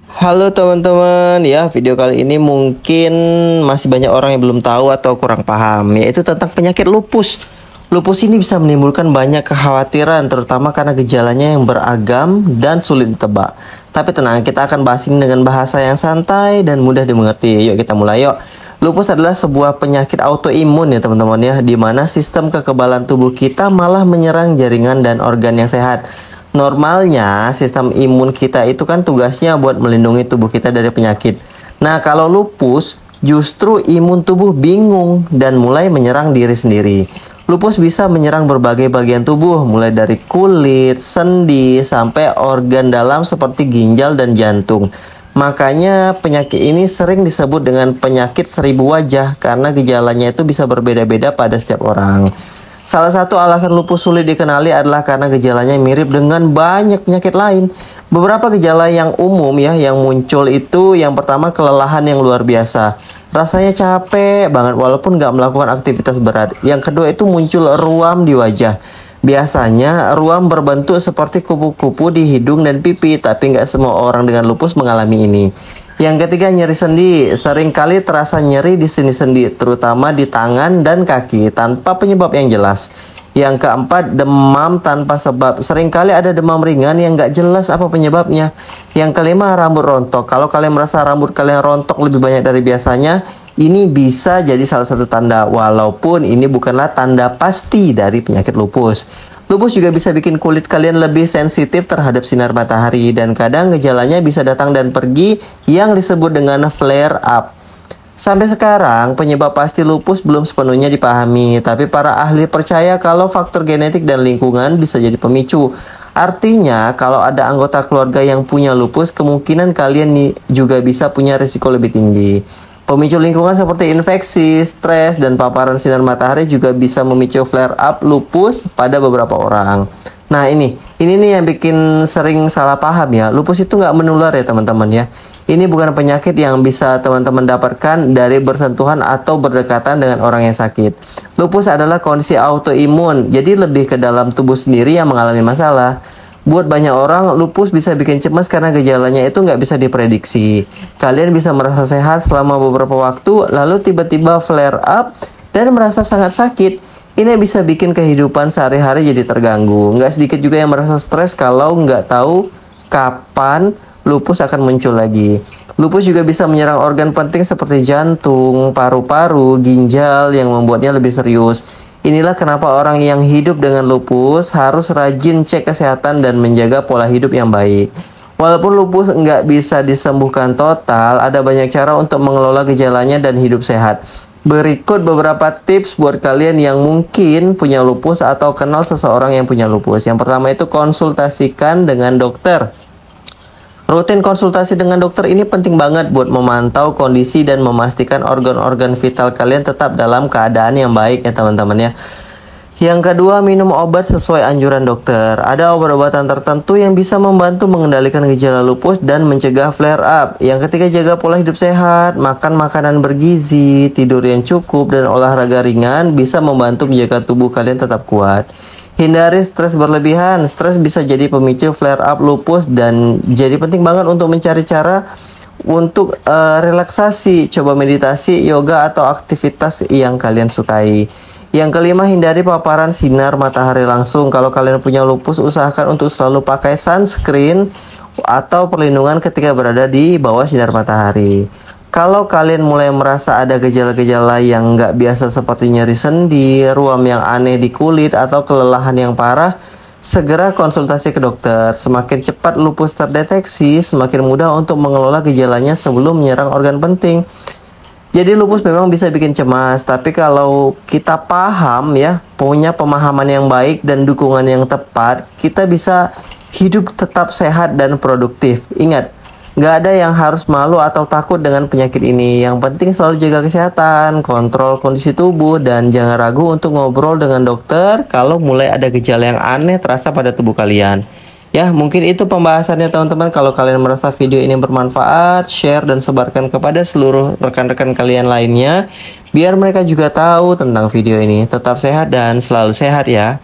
Halo teman-teman, ya video kali ini mungkin masih banyak orang yang belum tahu atau kurang paham, yaitu tentang penyakit lupus. Lupus ini bisa menimbulkan banyak kekhawatiran, terutama karena gejalanya yang beragam dan sulit ditebak. Tapi tenang, kita akan bahas ini dengan bahasa yang santai dan mudah dimengerti. Yuk kita mulai yuk. Lupus adalah sebuah penyakit autoimun ya teman-teman ya, di mana sistem kekebalan tubuh kita malah menyerang jaringan dan organ yang sehat. Normalnya sistem imun kita itu kan tugasnya buat melindungi tubuh kita dari penyakit. Nah, kalau lupus justru imun tubuh bingung dan mulai menyerang diri sendiri. Lupus bisa menyerang berbagai bagian tubuh, mulai dari kulit, sendi, sampai organ dalam seperti ginjal dan jantung. Makanya penyakit ini sering disebut dengan penyakit seribu wajah karena gejalanya itu bisa berbeda-beda pada setiap orang. Salah satu alasan lupus sulit dikenali adalah karena gejalanya mirip dengan banyak penyakit lain. Beberapa gejala yang umum ya yang muncul itu yang pertama kelelahan yang luar biasa. Rasanya capek banget walaupun nggak melakukan aktivitas berat. Yang kedua itu muncul ruam di wajah. Biasanya ruam berbentuk seperti kupu-kupu di hidung dan pipi, tapi nggak semua orang dengan lupus mengalami ini. Yang ketiga nyeri sendi, seringkali terasa nyeri di sendi-sendi, terutama di tangan dan kaki tanpa penyebab yang jelas. Yang keempat demam tanpa sebab, seringkali ada demam ringan yang nggak jelas apa penyebabnya. Yang kelima rambut rontok, kalau kalian merasa rambut kalian rontok lebih banyak dari biasanya, ini bisa jadi salah satu tanda, walaupun ini bukanlah tanda pasti dari penyakit lupus. Lupus juga bisa bikin kulit kalian lebih sensitif terhadap sinar matahari dan kadang gejalanya bisa datang dan pergi yang disebut dengan flare up. Sampai sekarang penyebab pasti lupus belum sepenuhnya dipahami, tapi para ahli percaya kalau faktor genetik dan lingkungan bisa jadi pemicu. Artinya kalau ada anggota keluarga yang punya lupus, kemungkinan kalian juga bisa punya risiko lebih tinggi. Pemicu lingkungan seperti infeksi, stres, dan paparan sinar matahari juga bisa memicu flare up lupus pada beberapa orang. Nah ini nih yang bikin sering salah paham ya. Lupus itu nggak menular ya teman-teman ya. Ini bukan penyakit yang bisa teman-teman dapatkan dari bersentuhan atau berdekatan dengan orang yang sakit. Lupus adalah kondisi autoimun, jadi lebih ke dalam tubuh sendiri yang mengalami masalah. Buat banyak orang, lupus bisa bikin cemas karena gejalanya itu nggak bisa diprediksi. Kalian bisa merasa sehat selama beberapa waktu, lalu tiba-tiba flare up dan merasa sangat sakit. Ini bisa bikin kehidupan sehari-hari jadi terganggu. Nggak sedikit juga yang merasa stres kalau nggak tahu kapan lupus akan muncul lagi. Lupus juga bisa menyerang organ penting seperti jantung, paru-paru, ginjal yang membuatnya lebih serius. Inilah kenapa orang yang hidup dengan lupus harus rajin cek kesehatan dan menjaga pola hidup yang baik. Walaupun lupus nggak bisa disembuhkan total, ada banyak cara untuk mengelola gejalanya dan hidup sehat. Berikut beberapa tips buat kalian yang mungkin punya lupus atau kenal seseorang yang punya lupus. Yang pertama itu konsultasikan dengan dokter. Rutin konsultasi dengan dokter ini penting banget buat memantau kondisi dan memastikan organ-organ vital kalian tetap dalam keadaan yang baik ya teman-teman ya. Yang kedua, minum obat sesuai anjuran dokter. Ada obat-obatan tertentu yang bisa membantu mengendalikan gejala lupus dan mencegah flare up. Yang ketiga, jaga pola hidup sehat, makan makanan bergizi, tidur yang cukup, dan olahraga ringan bisa membantu menjaga tubuh kalian tetap kuat. Hindari stres berlebihan. Stres bisa jadi pemicu flare up lupus dan jadi penting banget untuk mencari cara untuk relaksasi. Coba meditasi, yoga, atau aktivitas yang kalian sukai. Yang kelima, hindari paparan sinar matahari langsung. Kalau kalian punya lupus, usahakan untuk selalu pakai sunscreen atau perlindungan ketika berada di bawah sinar matahari. Kalau kalian mulai merasa ada gejala-gejala yang nggak biasa seperti nyeri sendi, ruam yang aneh di kulit, atau kelelahan yang parah, segera konsultasi ke dokter. Semakin cepat lupus terdeteksi, semakin mudah untuk mengelola gejalanya sebelum menyerang organ penting. Jadi lupus memang bisa bikin cemas, tapi kalau kita paham ya, punya pemahaman yang baik dan dukungan yang tepat, kita bisa hidup tetap sehat dan produktif. Ingat, nggak ada yang harus malu atau takut dengan penyakit ini. Yang penting selalu jaga kesehatan, kontrol kondisi tubuh, dan jangan ragu untuk ngobrol dengan dokter kalau mulai ada gejala yang aneh terasa pada tubuh kalian. Ya, mungkin itu pembahasannya teman-teman. Kalau kalian merasa video ini bermanfaat, share dan sebarkan kepada seluruh rekan-rekan kalian lainnya, biar mereka juga tahu tentang video ini. Tetap sehat dan selalu sehat ya.